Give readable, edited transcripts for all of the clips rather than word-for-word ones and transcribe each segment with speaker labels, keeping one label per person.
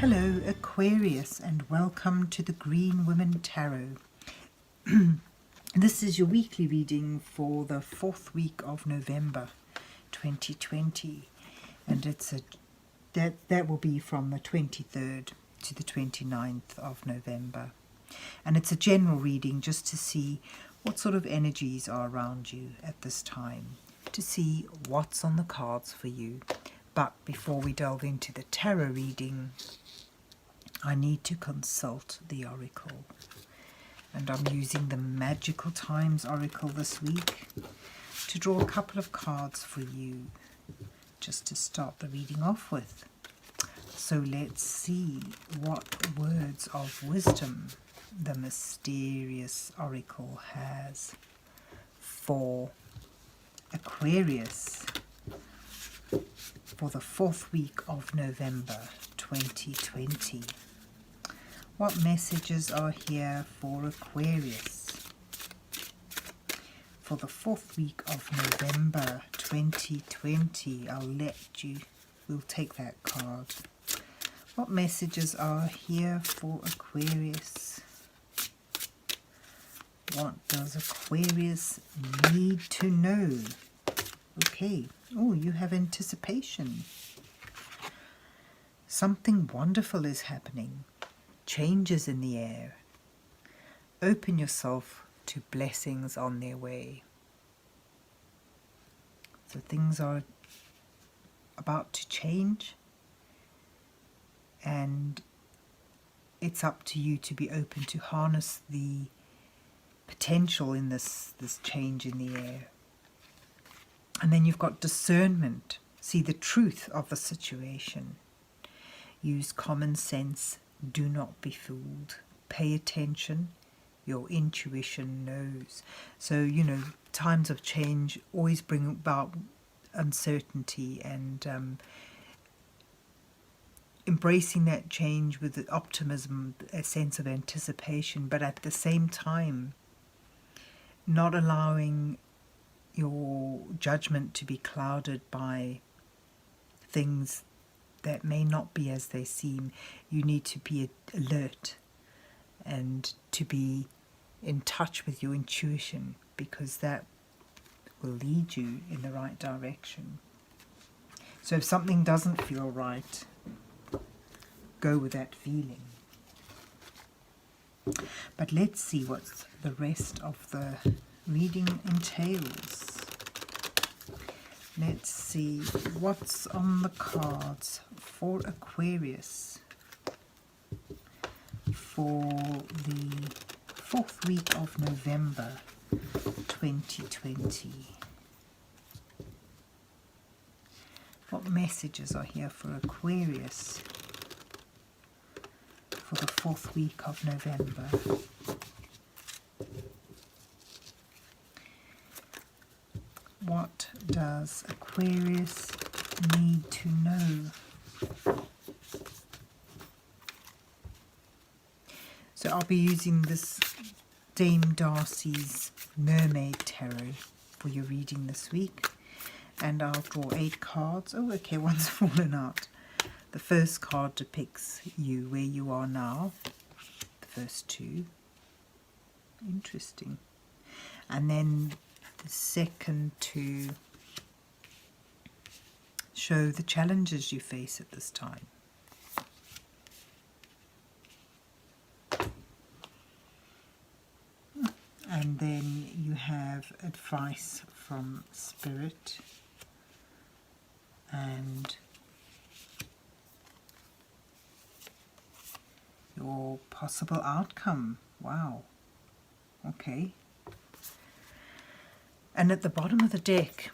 Speaker 1: Hello Aquarius, and welcome to the Green Women Tarot. This is your weekly reading for the 4th week of November 2020, and that will be from the 23rd to the 29th of November. And it's a general reading just to see what sort of energies are around you at this time, to see what's on the cards for you. But before we delve into the tarot reading, I need to consult the oracle. And I'm using the Magical Times Oracle this week to draw a couple of cards for you, just to start the reading off with. So let's see what words of wisdom the mysterious oracle has for Aquarius for the 4th week of November 2020. What messages are here for Aquarius for the 4th week of November 2020? We'll take that card. What messages are here for Aquarius? What does Aquarius need to know? Okay. Oh, you have anticipation. Something wonderful is happening. Changes in the air. Open yourself to blessings on their way. So things are about to change, and it's up to you to be open to harness the potential in this change in the air. And then you've got discernment. See the truth of the situation. Use common sense. Do not be fooled. Pay attention. Your intuition knows. So, times of change always bring about uncertainty, and embracing that change with optimism, a sense of anticipation, but at the same time, not allowing your judgment to be clouded by things that may not be as they seem. You need to be alert and to be in touch with your intuition, because that will lead you in the right direction. So if something doesn't feel right, go with that feeling. But let's see what the rest of the reading entails. Let's see what's on the cards for Aquarius for the 4th week of November 2020. What messages are here for Aquarius for the 4th week of November? What does Aquarius need to know? So I'll be using this Dame Darcy's Mermaid Tarot for your reading this week. And I'll draw 8 cards. Oh, okay, one's fallen out. The first card depicts you where you are now. The first 2. Interesting. And then the second 2 show the challenges you face at this time. And then you have advice from Spirit and your possible outcome. Wow. Okay. And at the bottom of the deck,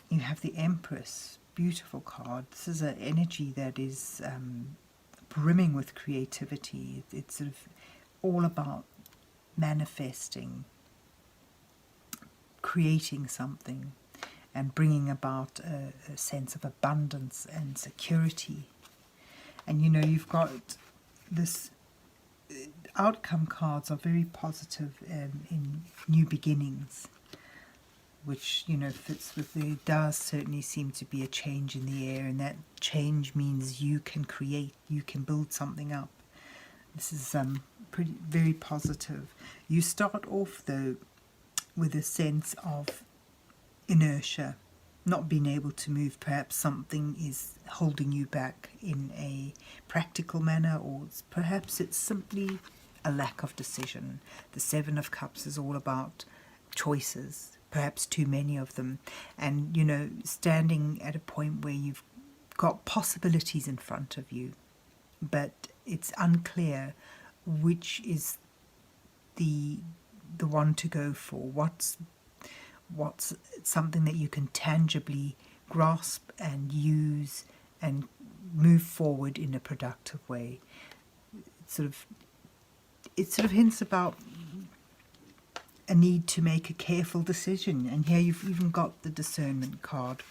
Speaker 1: you have the Empress. Beautiful card. This is an energy that is brimming with creativity. It's sort of all about manifesting, creating something, and bringing about a sense of abundance and security. And you've got this outcome cards are very positive in new beginnings. which, you know, fits with there does certainly seem to be a change in the air, and that change means you can create, you can build something up. This is very positive. You start off though with a sense of inertia, not being able to move. Perhaps something is holding you back in a practical manner, or perhaps it's simply a lack of decision. The Seven of Cups is all about choices, perhaps too many of them, and, you know, standing at a point where you've got possibilities in front of you, but it's unclear which is the one to go for. What's something that you can tangibly grasp and use and move forward in a productive way. It sort of hints about a need to make a careful decision, and here you've even got the discernment card.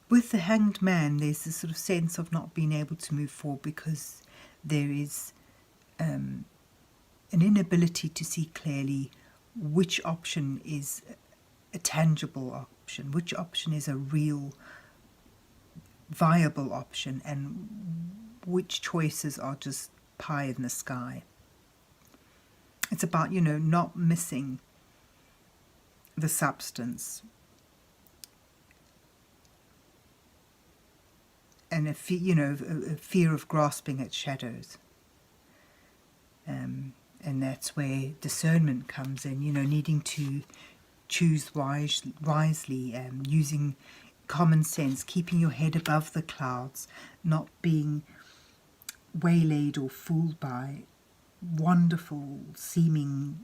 Speaker 1: With the Hanged Man, there's this sort of sense of not being able to move forward because there is an inability to see clearly which option is a tangible option, which option is a real viable option, and which choices are just pie in the sky. It's about, you know, not missing the substance, and a fear of grasping at shadows. And that's where discernment comes in, you know, needing to choose wisely, using common sense, keeping your head above the clouds, not being waylaid or fooled by wonderful seeming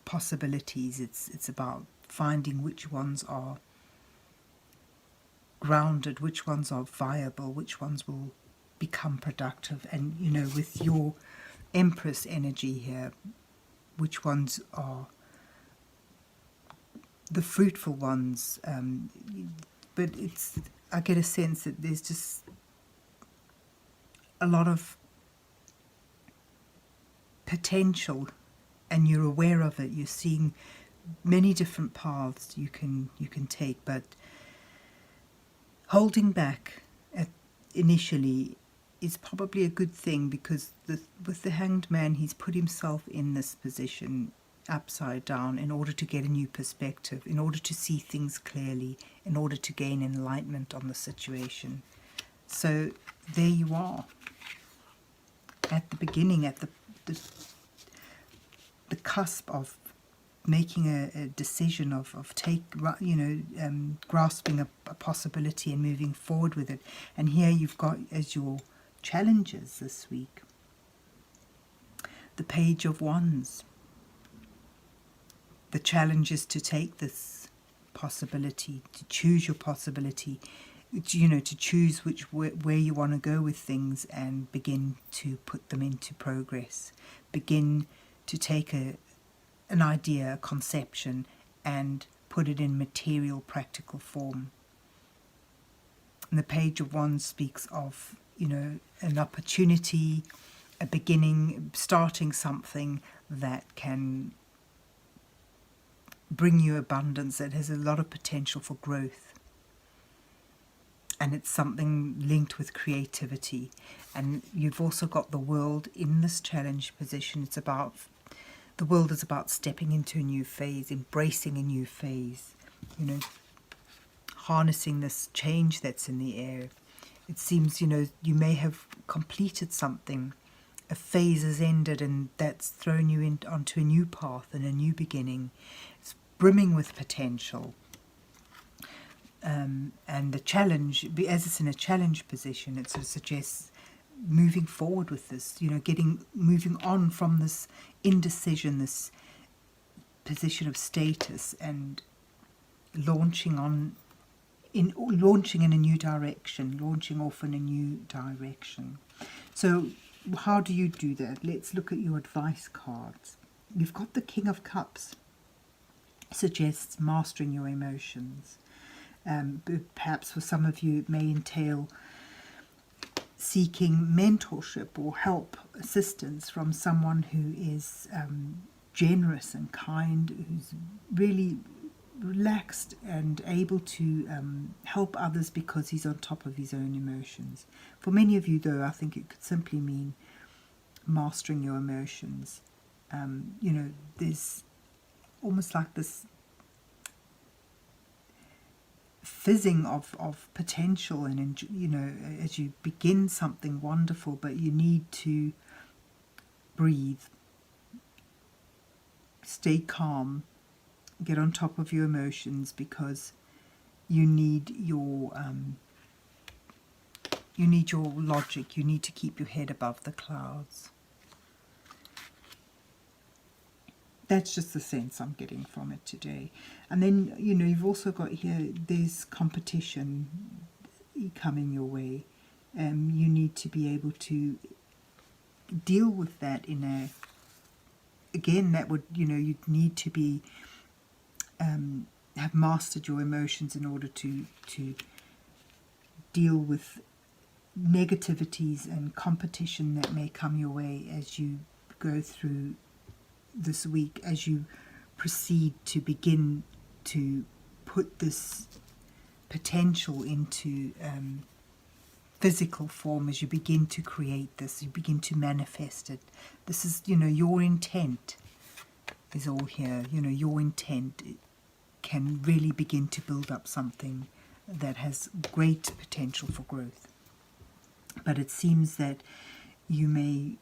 Speaker 1: possibilities. It's about finding which ones are grounded, which ones are viable, which ones will become productive, and, you know, with your Empress energy here, which ones are the fruitful ones. But I get a sense that there's just a lot of potential, and you're aware of it. You're seeing many different paths you can take, but holding back initially is probably a good thing, because with the Hanged Man, he's put himself in this position upside down in order to get a new perspective, in order to see things clearly, in order to gain enlightenment on the situation. So there you are, at the beginning, at the cusp of making a decision, of grasping a possibility and moving forward with it. And here you've got as your challenges this week the Page of Wands. The challenge is to take this possibility, to choose your possibility, to choose where you want to go with things, and begin to put them into progress. Begin to take an idea, a conception, and put it in material, practical form. And the Page of Wands speaks of, an opportunity, a beginning, starting something that can bring you abundance, that has a lot of potential for growth. And it's something linked with creativity. And you've also got the World in this challenge position. The world is about stepping into a new phase, embracing a new phase, harnessing this change that's in the air. It seems, you may have completed something, a phase has ended, and that's thrown you onto a new path and a new beginning. It's brimming with potential. And the challenge, as it's in a challenge position, it sort of suggests moving forward with this, moving on from this indecision, this position of status, and launching in a new direction, launching off in a new direction. So how do you do that? Let's look at your advice cards. You've got the King of Cups. Suggests mastering your emotions. Perhaps for some of you it may entail seeking mentorship or help, assistance from someone who is generous and kind, who's really relaxed and able to help others because he's on top of his own emotions. For many of you, though, I think it could simply mean mastering your emotions. You know, there's almost like this fizzing of potential, and you know, as you begin something wonderful, but you need to breathe, stay calm, get on top of your emotions, because you need your logic. You need to keep your head above the clouds. That's just the sense I'm getting from it today. And then, you know, you've also got here, there's competition coming your way. You need to be able to deal with that in a, again, that would, you know, you'd need to be, have mastered your emotions in order to deal with negativities and competition that may come your way as you go through this week, as you proceed to begin to put this potential into physical form, as you begin to create this, you begin to manifest it. This is, you know, your intent is all here. You know, your intent can really begin to build up something that has great potential for growth. But it seems that you may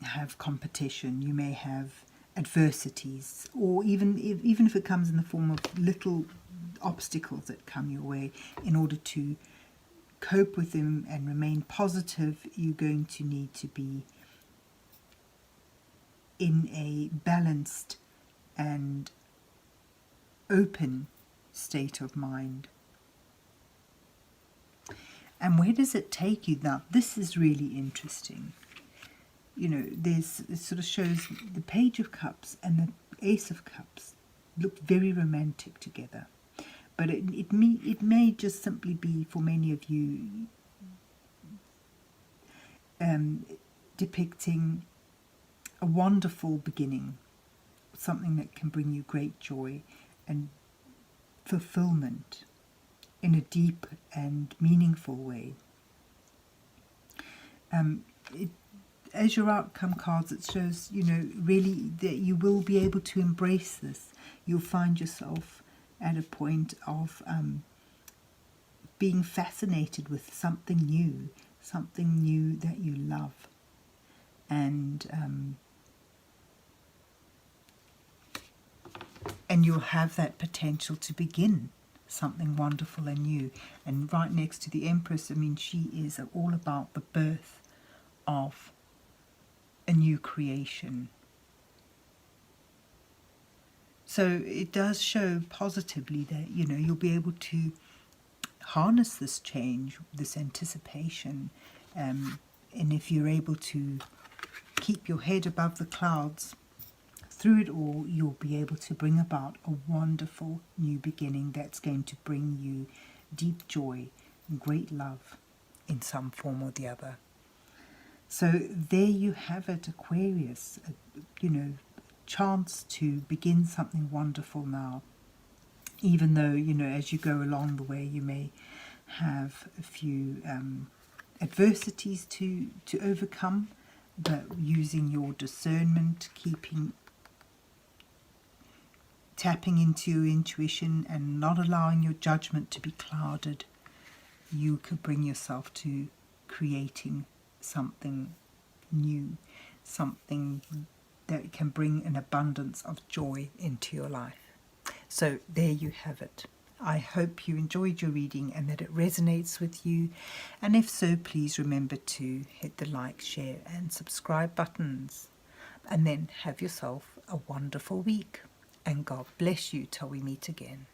Speaker 1: have competition, you may have adversities, or even if it comes in the form of little obstacles that come your way. In order to cope with them and remain positive, you're going to need to be in a balanced and open state of mind. And where does it take you now? This is really interesting. You know, it sort of shows the Page of Cups and the Ace of Cups look very romantic together. But it may just simply be, for many of you, depicting a wonderful beginning, something that can bring you great joy and fulfillment in a deep and meaningful way. As your outcome cards, it shows, you know, really that you will be able to embrace this. You'll find yourself at a point of being fascinated with something new that you love. And you'll have that potential to begin something wonderful and new. And right next to the Empress, I mean, she is all about the birth of a new creation. So it does show positively that, you know, you'll be able to harness this change, this anticipation, and if you're able to keep your head above the clouds through it all, you'll be able to bring about a wonderful new beginning that's going to bring you deep joy and great love in some form or the other. So there you have it, Aquarius, you know, chance to begin something wonderful now. Even though, you know, as you go along the way, you may have a few adversities to overcome, but using your discernment, tapping into your intuition and not allowing your judgment to be clouded, you could bring yourself to creating something new, something that can bring an abundance of joy into your life. So there you have it. I hope you enjoyed your reading and that it resonates with you. And if so, please remember to hit the like, share and subscribe buttons. And then have yourself a wonderful week. And God bless you till we meet again.